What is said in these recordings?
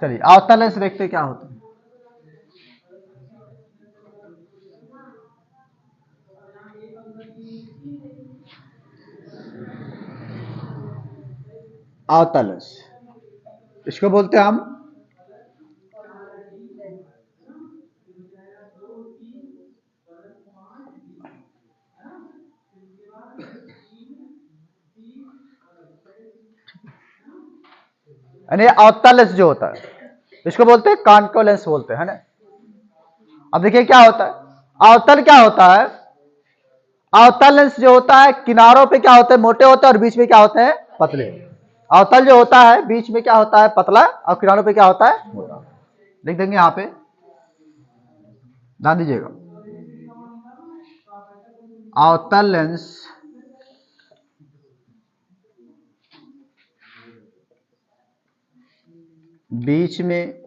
चलिए अवतल लेंस देखते क्या होता है। अवतल लेंस इसको बोलते हैं हम यानी अवतल लेंस जो होता है इसको बोलते हैं कॉन्केव लेंस बोलते हैं ना। अब देखिए क्या होता है अवतल क्या होता है। अवतल लेंस जो होता है किनारों पे क्या होते हैं मोटे होते हैं और बीच में क्या होते हैं पतले। अवतल जो होता है बीच में क्या होता है पतला और किनारों पे क्या होता है मोटा। लिख देंगे यहां पे ध्यान दीजिएगा। अवतल लेंस बीच में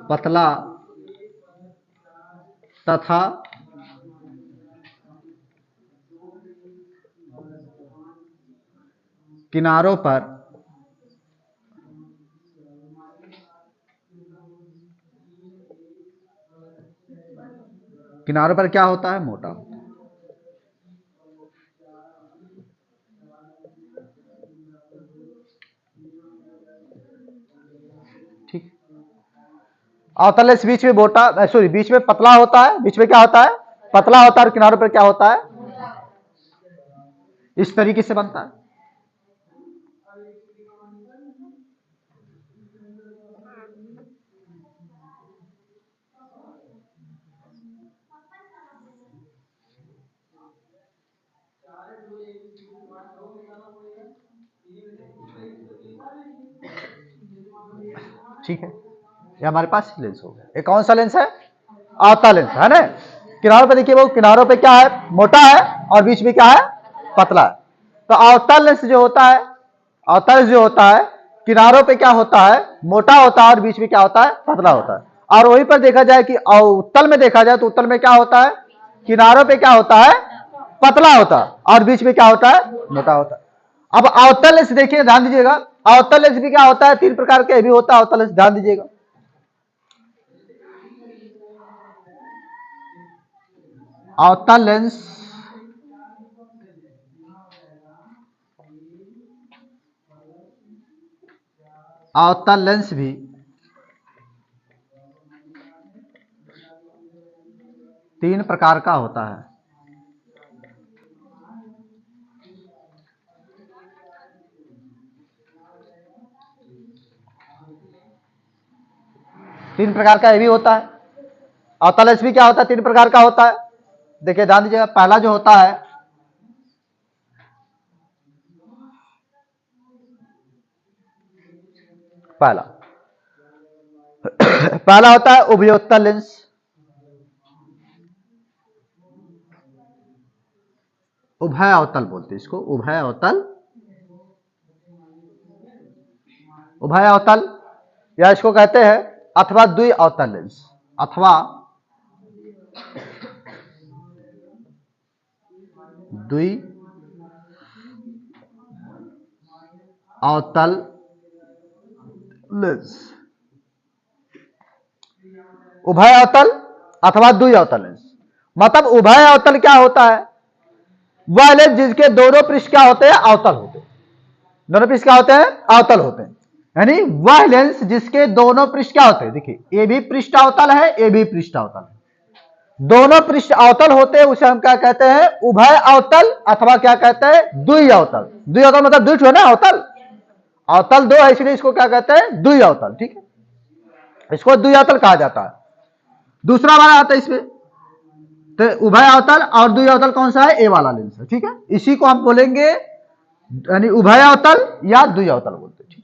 पतला तथा किनारों पर क्या होता है मोटा होता है। ठीक अवतल लेंस बीच में मोटा सॉरी बीच में पतला होता है बीच में क्या होता है पतला होता है और किनारों पर क्या होता है इस तरीके से बनता है। ठीक है ये हमारे पास लेंस हो गया। ये कौन सा लेंस है अवतल लेंस है ना। किनारों पे देखिए वो किनारों पे क्या है मोटा है और बीच में क्या है पतला है। तो अवतल लेंस जो होता है अवतल जो होता है किनारों पे क्या होता है मोटा होता है और बीच में क्या होता है पतला होता है। और वहीं पर देखा जाए कि उत्तल में देखा जाए तो उत्तल में क्या होता है किनारों पे क्या होता है पतला होता है और बीच में क्या होता है मोटा होता है। अब अवतल लेंस देखिए ध्यान दीजिएगा। अवतल लेंस भी क्या होता है तीन प्रकार के भी होता है अवतल लेंस ध्यान दीजिएगा। अवतल लेंस अवतल लेंस भी तीन प्रकार का होता है। तीन प्रकार का ये भी होता है। अवतल लेंस भी क्या होता है तीन प्रकार का होता है। देखिए ध्यान दीजिएगा पहला जो होता है पहला पहला होता है उभयोत्तल लेंस। उभय अवतल बोलते हैं इसको उभय अवतल उभय अवतल या इसको कहते हैं अथवा द्वि अवतल लेंस अथवा द्वि अवतल लेंस। उभय अवतल अथवा द्वि अवतल लेंस मतलब उभय अवतल क्या होता है वह लेंस जिसके दोनों पृष्ठ क्या होते हैं अवतल होते हैं। दोनों पृष्ठ क्या होते हैं अवतल होते हैं यानी वह लेंस जिसके दोनों पृष्ठ क्या होते हैं। देखिए ये भी पृष्ठ अवतल है ये भी पृष्ठ अवतल है दोनों पृष्ठ अवतल होते हैं उसे हम क्या कहते हैं उभय अवतल अथवा क्या कहते हैं द्वि अवतल। द्वि अवतल मतलब द्वि है ना अवतल अवतल दो है इसलिए इसको क्या कहते हैं द्वि अवतल। ठीक है इसको द्वि अवतल कहा जाता है। दूसरा वाला आता है इसमें तो उभय अवतल और द्वि अवतल कौन सा है ए वाला लेंस है। ठीक है इसी को हम बोलेंगे यानी उभय अवतल या द्वि अवतल बोलते हैं। ठीक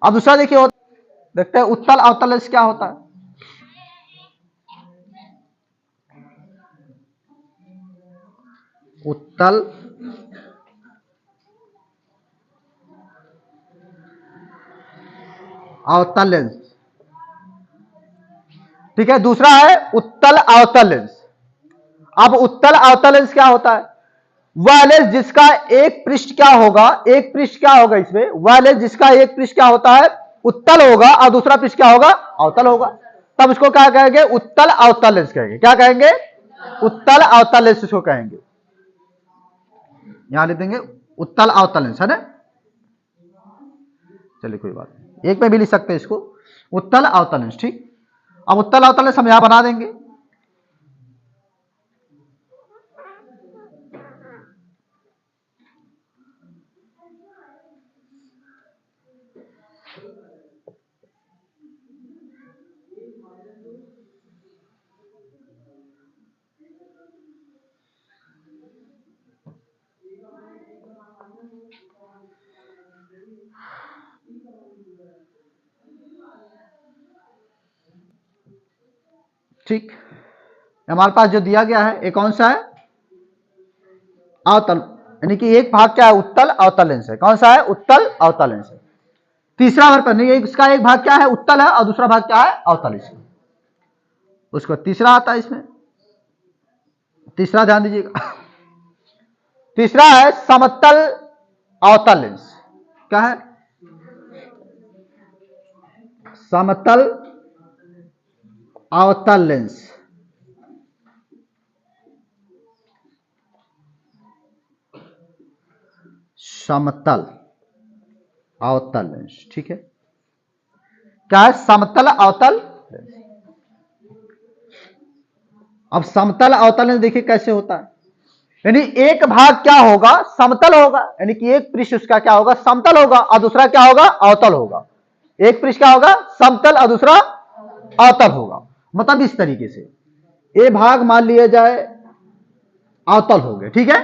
अब दूसरा देखिए देखते हैं उत्तल अवतल लेंस क्या होता है। उत्तल अवतल लेंस ठीक है। दूसरा है उत्तल अवतल लेंस। अब उत्तल अवतल लेंस क्या होता है वह लेंस जिसका एक पृष्ठ क्या होगा, एक पृष्ठ क्या होगा इसमें, वह लेंस जिसका एक पृष्ठ क्या होता है, उत्तल होगा और दूसरा पृष्ठ क्या होगा, अवतल होगा। तब इसको क्या कहेंगे, उत्तल अवतल लेंस कहेंगे। क्या कहेंगे, उत्तल अवतल लेंस इसको कहेंगे। यहां लिख देंगे उत्तल अवतल लेंस, है ना। चलिए कोई बात नहीं, एक में भी लिख सकते हैं इसको, उत्तल अवतल लेंस। ठीक, अब उत्तल अवतल लेंस हम यहां बना देंगे। ठीक, हमारे पास जो दिया गया है ये कौन सा है, अवतल, यानी कि एक भाग क्या है, उत्तल अवतल लेंस है। कौन सा है, उत्तल अवतल लेंस है। तीसरा हमारे पास नहीं, इसका एक भाग क्या है, उत्तल है और दूसरा भाग क्या है, अवतल। इसमें उसको तीसरा आता है, इसमें तीसरा ध्यान दीजिएगा। तीसरा है समतल अवतल लेंस। क्या है, समतल अवतल लेंस। समतल अवतल लेंस, ठीक है। क्या है, समतल अवतल लेंस। अब समतल अवतल लेंस देखिए कैसे होता है, यानी एक भाग क्या होगा, समतल होगा, यानी कि एक पृष्ठ उसका क्या होगा, समतल होगा और दूसरा क्या होगा, अवतल होगा। एक पृष्ठ क्या होगा, समतल और दूसरा अवतल होगा। मतलब इस तरीके से ए भाग मान लिया जाए अवतल हो गया, ठीक है।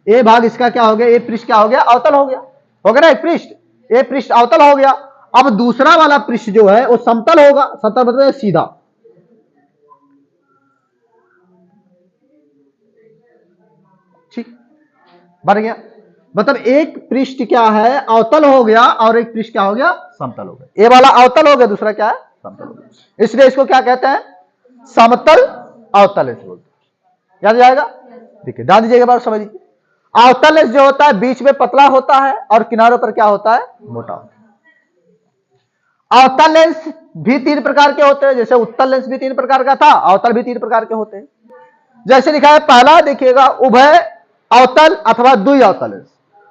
ए भाग इसका क्या हो गया, ए पृष्ठ क्या हो गया, अवतल हो गया, हो गया ना, एक पृष्ठ, ए पृष्ठ अवतल हो गया। अब दूसरा वाला पृष्ठ जो है वो समतल होगा, समतल मतलब सीधा। ठीक, बन गया। मतलब एक पृष्ठ क्या है, अवतल हो गया और एक पृष्ठ क्या हो गया, समतल हो गया। ए वाला अवतल हो गया, दूसरा क्या है, समतल हो गया। इसलिए इसको क्या कहते हैं, समतल अवतल लेंस बोलते हैं। याद जाएगा, देखिए ध्यान दीजिएगा, बार समझिए। अवतल लेंस जो होता है बीच में पतला होता है और किनारों पर क्या होता है, मोटा होता है। अवतल लेंस भी तीन प्रकार के होते हैं, जैसे उत्तल लेंस भी तीन प्रकार का था, अवतल भी तीन प्रकार के होते हैं। जैसे लिखा है, पहला देखिएगा उभय अवतल अथवा द्वि अवतल लेंस।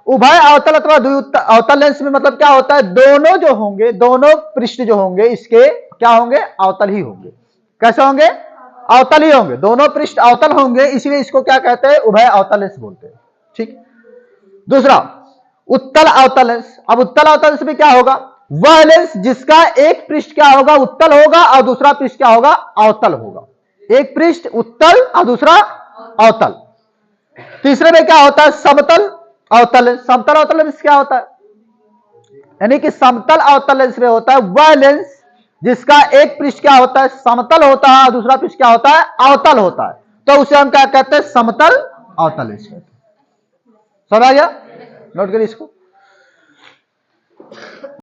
उभय अवतल अथवा द्वि अवतल लेंस में मतलब क्या होता है, दोनों जो होंगे, दोनों पृष्ठ जो होंगे इसके क्या होंगे, अवतल ही होंगे। कैसे होंगे, अवतल ही होंगे, दोनों पृष्ठ अवतल होंगे, इसलिए इसको क्या कहते हैं, उभय अवतल लेंस बोलते हैं। ठीक, दूसरा उत्तल अवतल लेंस। अब उत्तल अवतल लेंस में क्या होगा, वह लेंस जिसका एक पृष्ठ क्या होगा, उत्तल होगा और दूसरा पृष्ठ क्या होगा, अवतल होगा। एक पृष्ठ उत्तल और दूसरा अवतल। तीसरे में क्या होता है, समतल अवतल लेंस। समतल अवतल लेंस क्या होता है, यानी कि समतल अवतल लेंस में होता है वह लेंस जिसका एक पृष्ठ क्या होता है, समतल होता है और दूसरा पृष्ठ क्या होता है, अवतल होता है। तो उसे हम क्या कहते हैं, समतल अवतल लेंस कहते हैं। समझ आ गया, नोट करिए इसको।